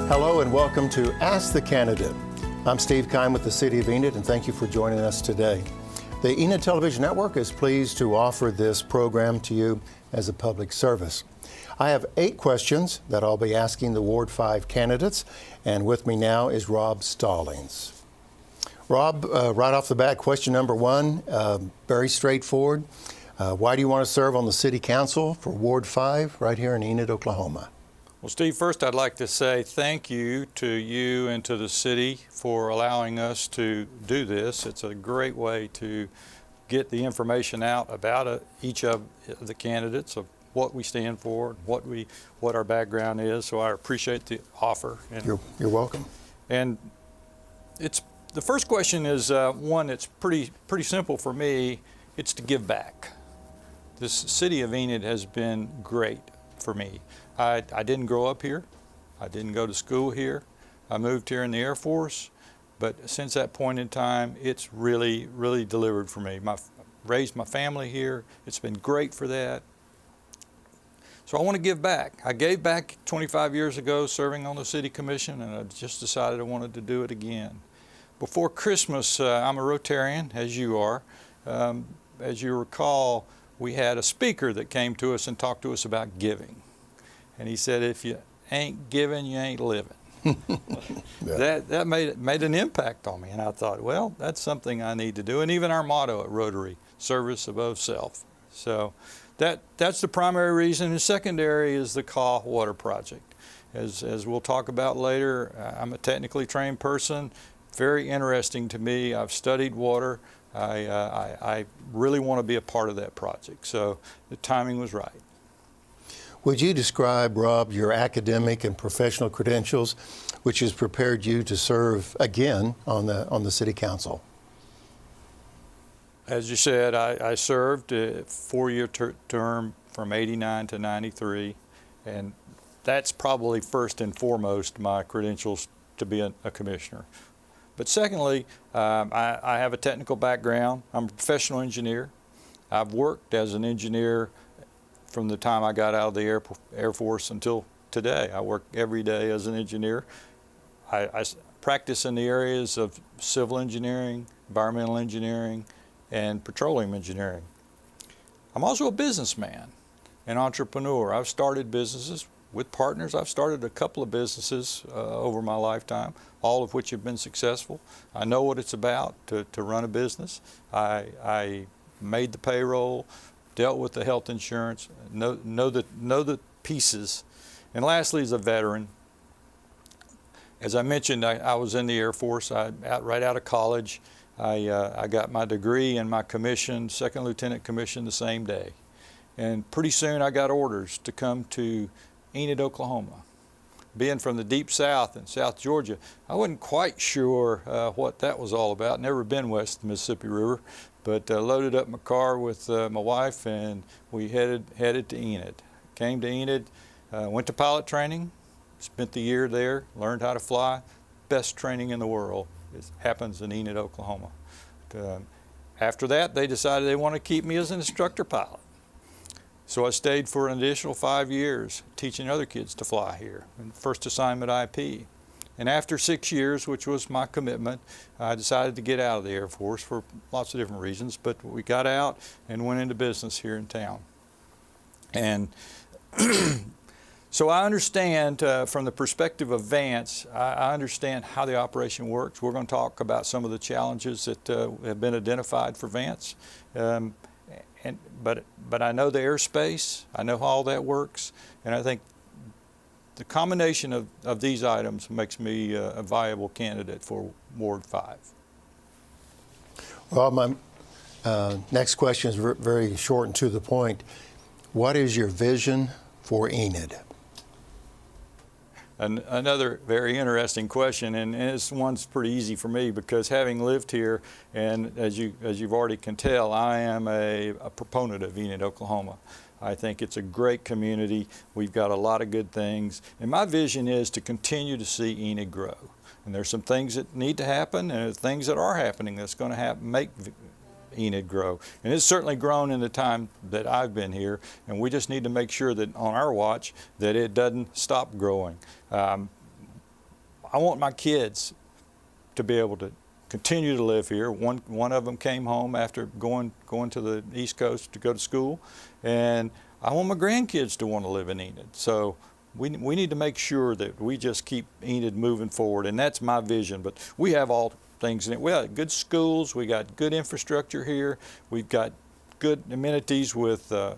Hello and welcome to Ask the Candidate. I'm Steve Kime with the City of Enid, and thank you for joining us today. The Enid Television Network is pleased to offer this program to you as a public service. I have 8 questions that I'll be asking the Ward 5 candidates, and with me now is Rob Stallings. Rob, right off the bat, question number 1, very straightforward. Why do you want to serve on the City Council for Ward 5 right here in Enid, Oklahoma? Well, Steve, first I'd like to say thank you to you and to the city for allowing us to do this. It's a great way to get the information out about each of the candidates, of what we stand for, what our background is. So I appreciate the offer. And You're welcome. And the first question is one that's pretty simple for me. It's to give back. This city of Enid has been great for me. I didn't grow up here. I didn't go to school here. I moved here in the Air Force, but since that point in time, it's really delivered for me. Raised my family here. It's been great for that. So I want to give back. I gave back 25 years ago serving on the City Commission, and I just decided I wanted to do it again. Before Christmas, I'm a Rotarian, as you are. As you recall, we had a speaker that came to us and talked to us about giving. And he said, if you ain't giving, you ain't living. Yeah. That made an impact on me. And I thought, well, that's something I need to do. And even our motto at Rotary, service above self. So that's the primary reason. The secondary is the Kaw Water Project. As we'll talk about later, I'm a technically trained person. Very interesting to me. I've studied water. I really want to be a part of that project. So the timing was right. Would you describe, Rob, your academic and professional credentials, which has prepared you to serve again on the City Council? As you said, I served a 4-year term from '89 to '93, and that's probably first and foremost my credentials to be a commissioner. But secondly, I have a technical background. I'm a professional engineer. I've worked as an engineer from the time I got out of the Air Force until today. I work every day as an engineer. I practice in the areas of civil engineering, environmental engineering, and petroleum engineering. I'm also a businessman, an entrepreneur. I've started businesses with partners. I've started a couple of businesses over my lifetime, all of which have been successful. I know what it's about to run a business. I made the payroll, dealt with the health insurance, know the pieces. And lastly, as a veteran, as I mentioned, I was in the Air Force. Right out of college, I got my degree and my commission, second lieutenant commission, the same day. And pretty soon I got orders to come to Enid, Oklahoma. Being from the deep South in South Georgia, I wasn't quite sure what that was all about. Never been west of the Mississippi River, but loaded up my car with my wife, and we headed to Enid. Came to Enid, went to pilot training, spent the year there, learned how to fly. Best training in the world. It happens in Enid, Oklahoma. After that, they decided they wanted to keep me as an instructor pilot. So I stayed for an additional 5 years teaching other kids to fly here. And first assignment IP. And after 6 years, which was my commitment, I decided to get out of the Air Force for lots of different reasons, but we got out and went into business here in town. And so I understand from the perspective of Vance, I understand how the operation works. We're going to talk about some of the challenges that have been identified for Vance. But I know the airspace, I know how all that works, and I think the combination of these items makes me a viable candidate for Ward 5. Well, my next question is very short and to the point. What is your vision for Enid? Another very interesting question, and this one's pretty easy for me because having lived here, and as you've already can tell, I am a proponent of Enid, Oklahoma. I think it's a great community. We've got a lot of good things, and my vision is to continue to see Enid grow. And there's some things that need to happen, and things that are happening that's going to make Enid grow. And it's certainly grown in the time that I've been here, and we just need to make sure that on our watch that it doesn't stop growing. I want my kids to be able to continue to live here. One of them came home after going to the East Coast to go to school, and I want my grandkids to want to live in Enid. So we need to make sure that we just keep Enid moving forward, and that's my vision. But we have all things in it. We have good schools. We got good infrastructure here. We've got good amenities with our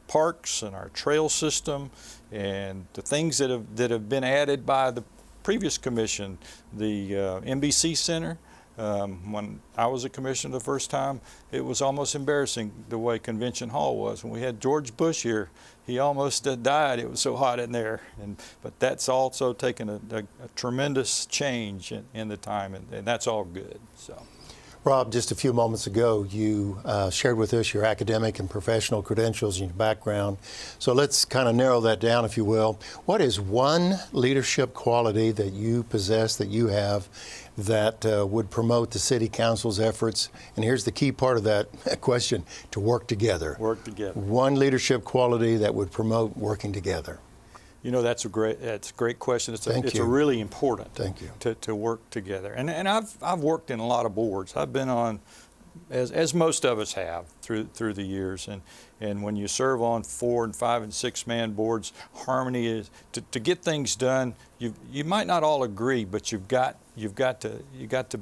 parks and our trail system, and the things that have been added by the previous commission. The NBC Center. When I was a commissioner the first time, it was almost embarrassing the way Convention Hall was. When we had George Bush here, he almost died. It was so hot in there. But that's also taken a tremendous change in the time, and that's all good. So. Rob, just a few moments ago, you shared with us your academic and professional credentials and your background. So let's kind of narrow that down, if you will. What is one leadership quality that you possess, that you have, that would promote the City Council's efforts? And here's the key part of that question, to work together. Work together. One leadership quality that would promote working together. You know, that's a great question. It's a really important. Thank you. To work together. And I've worked in a lot of boards. I've been on, as most of us have through the years. And when you serve on 4 and 5 and 6 man boards, harmony is to get things done. You might not all agree, but you've got to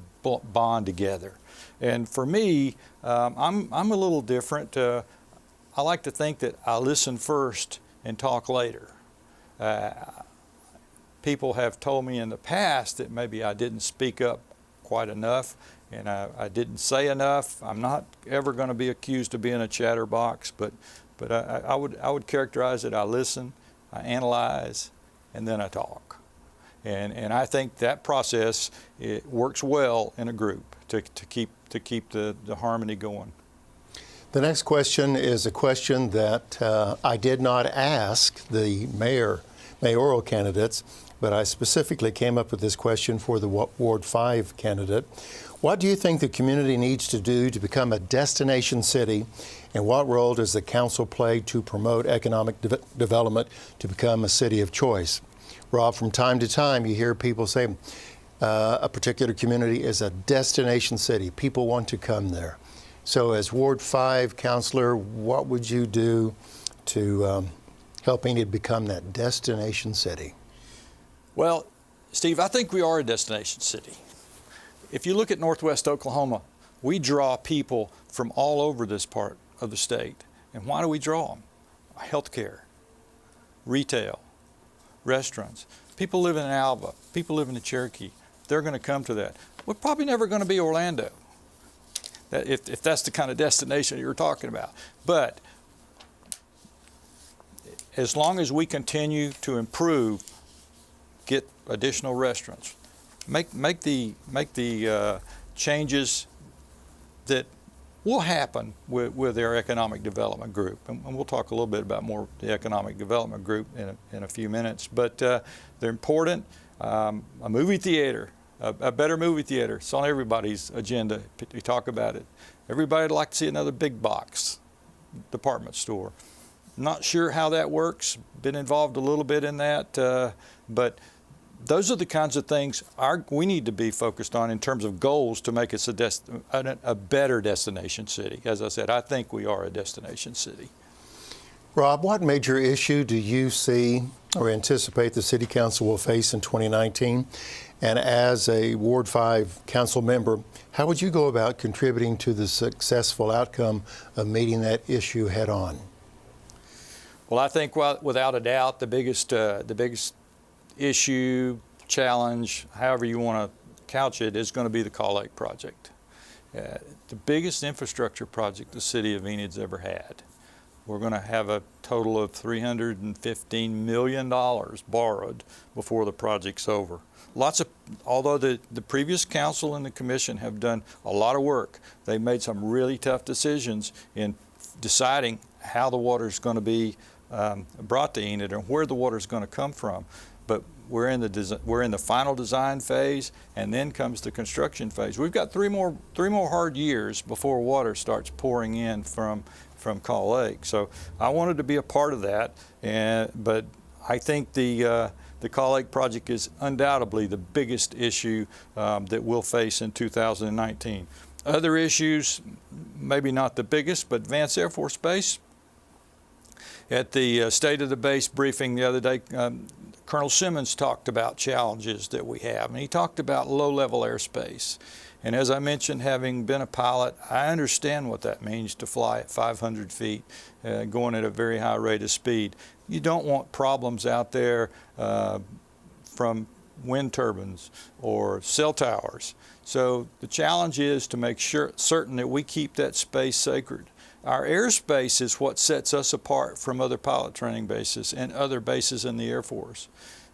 bond together. And for me, I'm a little different. I like to think that I listen first and talk later. People have told me in the past that maybe I didn't speak up quite enough, and I didn't say enough. I'm not ever going to be accused of being a chatterbox, but I would characterize it. I listen, I analyze, and then I talk. And I think that process, it works well in a group to keep the harmony going. The next question is a question that I did not ask the mayoral candidates, but I specifically came up with this question for the Ward 5 candidate. What do you think the community needs to do to become a destination city, and what role does the council play to promote economic development to become a city of choice? Rob, from time to time you hear people say a particular community is a destination city. People want to come there. So as Ward 5 councilor, what would you do to help Enid become that destination city? Well, Steve, I think we are a destination city. If you look at Northwest Oklahoma, we draw people from all over this part of the state. And why do we draw them? Healthcare, retail, restaurants. People live in Alva, people live in the Cherokee. They're going to come to that. We're probably never going to be Orlando, if that's the kind of destination you're talking about. But as long as we continue to improve, get additional restaurants, make the changes that will happen with our economic development group, and we'll talk a little bit about more the economic development group in a few minutes. But they're important. A movie theater, a better movie theater. It's on everybody's agenda. We talk about it. Everybody would like to see another big box department store. Not sure how that works. Been involved a little bit in that, but those are the kinds of things we need to be focused on in terms of goals to make us a better destination city. As I said, I think we are a destination city. Rob, what major issue do you see or anticipate the City Council will face in 2019? And as a Ward 5 council member, how would you go about contributing to the successful outcome of meeting that issue head on? Well, I think without a doubt, the biggest issue, challenge, however you want to couch it, is going to be the Call Lake project. The biggest infrastructure project the city of Enid's ever had. We're going to have a total of $315 million borrowed before the project's over. Although the previous council and the commission have done a lot of work, they made some really tough decisions in deciding how the water is going to be brought to Enid and where the water is going to come from. But we're in the final design phase, and then comes the construction phase. We've got three more hard years before water starts pouring in from Call Lake. So I wanted to be a part of that, but I think the the Call Lake project is undoubtedly the biggest issue that we'll face in 2019. Other issues, maybe not the biggest, but Vance Air Force Base. At the State of the Base briefing the other day, Colonel Simmons talked about challenges that we have, and he talked about low-level airspace. And as I mentioned, having been a pilot, I understand what that means to fly at 500 feet, going at a very high rate of speed. You don't want problems out there from wind turbines or cell towers. So the challenge is to make certain that we keep that space sacred. Our airspace is what sets us apart from other pilot training bases and other bases in the Air Force.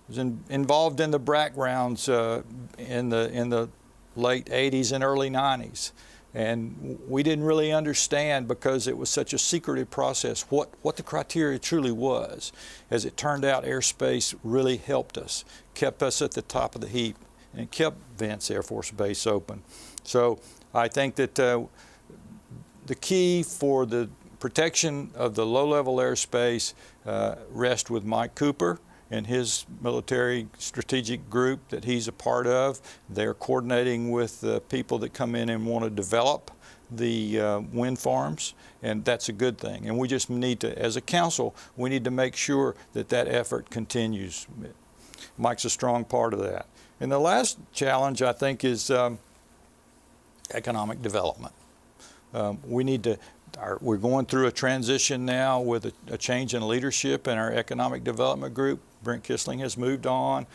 I was involved in the BRAC rounds in the late 80s and early 90s. And we didn't really understand, because it was such a secretive process, what the criteria truly was. As it turned out, airspace really helped us, kept us at the top of the heap, and kept Vance Air Force Base open. So I think that the key for the protection of the low-level airspace rests with Mike Cooper and his military strategic group that he's a part of. They're coordinating with the people that come in and want to develop the wind farms, and that's a good thing. And we just need to, as a council, we need to make sure that that effort continues. Mike's a strong part of that. And the last challenge, I think, is economic development. We're going through a transition now with a change in leadership in our economic development group. Brent Kissling has moved on.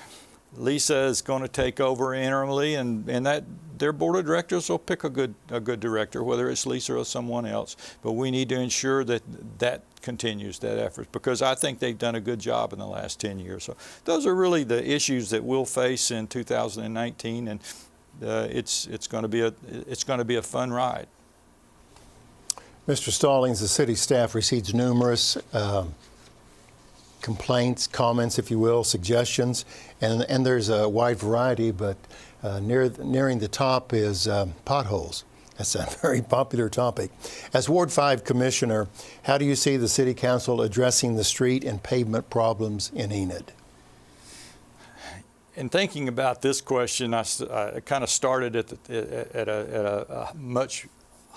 Lisa is going to take over interimly, and that their board of directors will pick a good director, whether it's Lisa or someone else. But we need to ensure that continues, that effort, because I think they've done a good job in the last 10 years. So those are really the issues that we'll face in 2019, and it's going to be a fun ride. Mr. Stallings, the city staff receives numerous complaints, comments, if you will, suggestions, and there's a wide variety, but nearing the top is potholes. That's a very popular topic. As Ward 5 Commissioner, how do you see the City Council addressing the street and pavement problems in Enid? In thinking about this question, I kind of started at a much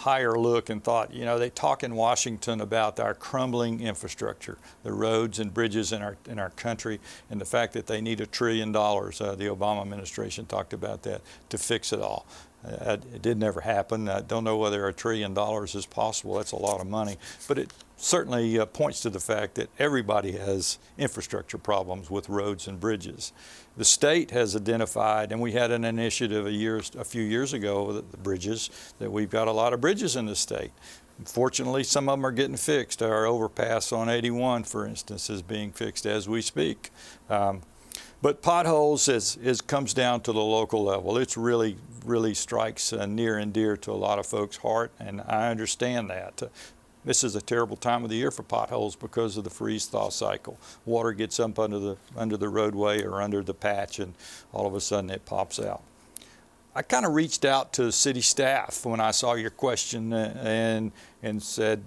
higher look and thought, you know, they talk in Washington about our crumbling infrastructure, the roads and bridges in our country, and the fact that they need $1 trillion. The Obama administration talked about that to fix it all. It did never happen. I don't know whether $1 trillion is possible. That's a lot of money, but it certainly points to the fact that everybody has infrastructure problems with roads and bridges. The state has identified, and we had an initiative a few years ago with the bridges, that we've got a lot of bridges in the state. Fortunately, some of them are getting fixed. Our overpass on 81, for instance, is being fixed as we speak. But potholes comes down to the local level. It's really strikes near and dear to a lot of folks' heart, and I understand that. This is a terrible time of the year for potholes because of the freeze-thaw cycle. Water gets up under the roadway or under the patch, and all of a sudden it pops out. I kind of reached out to city staff when I saw your question and said,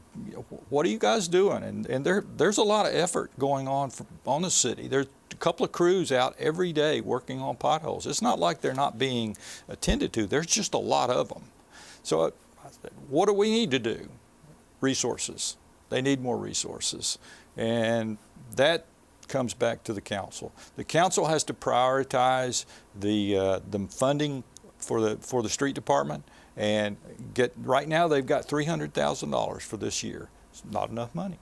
what are you guys doing? And there's a lot of effort going on on the city. There's a couple of crews out every day working on potholes. It's not like they're not being attended to. There's just a lot of them. So I said, what do we need to do? Resources. They need more resources. And that comes back to the council. The council has to prioritize the funding for the street department, and right now they've got $300,000 for this year. It's not enough money.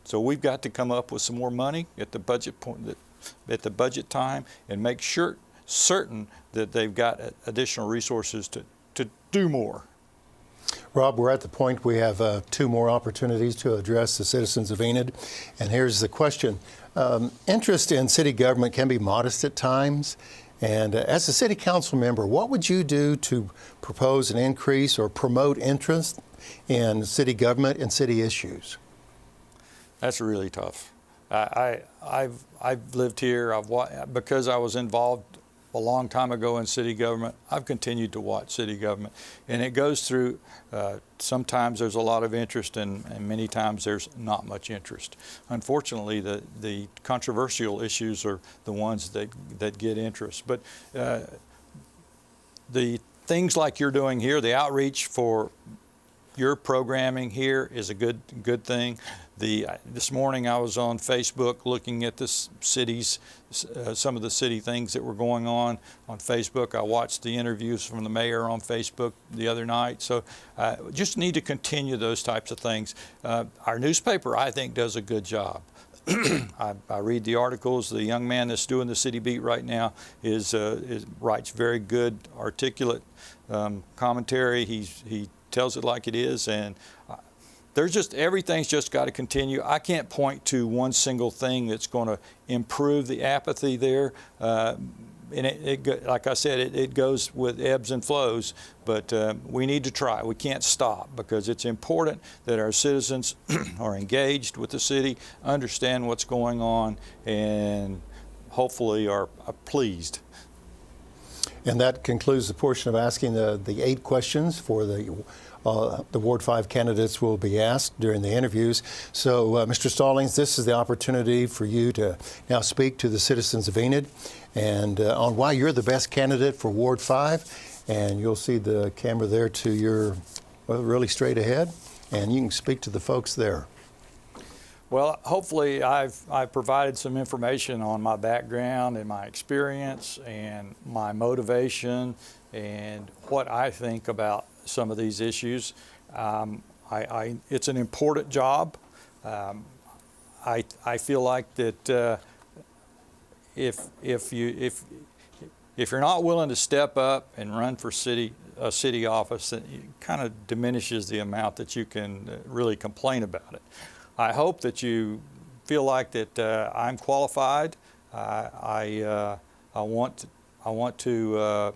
So we've got to come up with some more money at the budget point, at the budget time, and make certain that they've got additional resources to do more. Rob, we're at the point we have 2 more opportunities to address the citizens of Enid. And here's the question. Interest in city government can be modest at times. And as a city council member, what would you do to propose an increase or promote interest in city government and city issues? That's really tough. I've lived here. Because I was involved a long time ago in city government. I've continued to watch city government, and it goes through, sometimes there's a lot of interest and many times there's not much interest. Unfortunately, the controversial issues are the ones that get interest. But the things like you're doing here, the outreach for your programming here is a good thing. This morning I was on Facebook looking at the cities, some of the city things that were going on Facebook. I watched the interviews from the mayor on Facebook the other night. So just need to continue those types of things. Our newspaper, I think, does a good job. I read the articles. The young man that's doing the city beat right now writes very good, articulate commentary. He tells it like it is, and everything's just got to continue. I can't point to one single thing that's going to improve the apathy there. And like I said, it goes with ebbs and flows, but we need to try. We can't stop, because it's important that our citizens are engaged with the city, understand what's going on, and hopefully are pleased. And that concludes the portion of asking the 8 questions for the Ward 5 candidates will be asked during the interviews. So, Mr. Stallings, this is the opportunity for you to now speak to the citizens of Enid and on why you're the best candidate for Ward 5. And you'll see the camera there to your, really straight ahead, and you can speak to the folks there. Well, hopefully I've provided some information on my background and my experience and my motivation and what I think about some of these issues. It's an important job. I feel like that if you're not willing to step up and run for a city office, it kind of diminishes the amount that you can really complain about it. I hope that you feel like that I'm qualified. I want to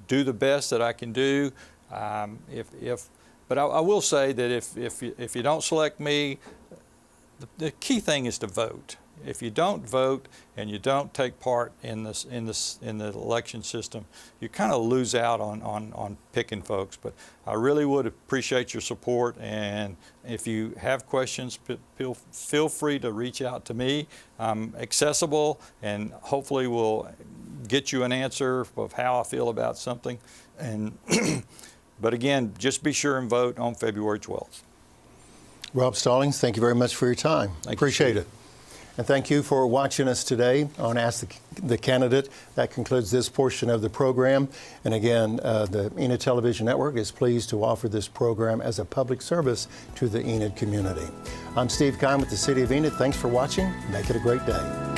do the best that I can do. But I will say that if you don't select me, the key thing is to vote. If you don't vote and you don't take part in the election system, you kind of lose out on picking folks. But I really would appreciate your support, and if you have questions, feel free to reach out to me. I'm accessible, and hopefully we'll get you an answer of how I feel about something. And but again, just be sure and vote on February 12th. Rob Stallings, thank you very much for your time. Appreciate it. And thank you for watching us today on Ask the Candidate. That concludes this portion of the program. And again, the Enid Television Network is pleased to offer this program as a public service to the Enid community. I'm Steve Kime with the City of Enid. Thanks for watching. Make it a great day.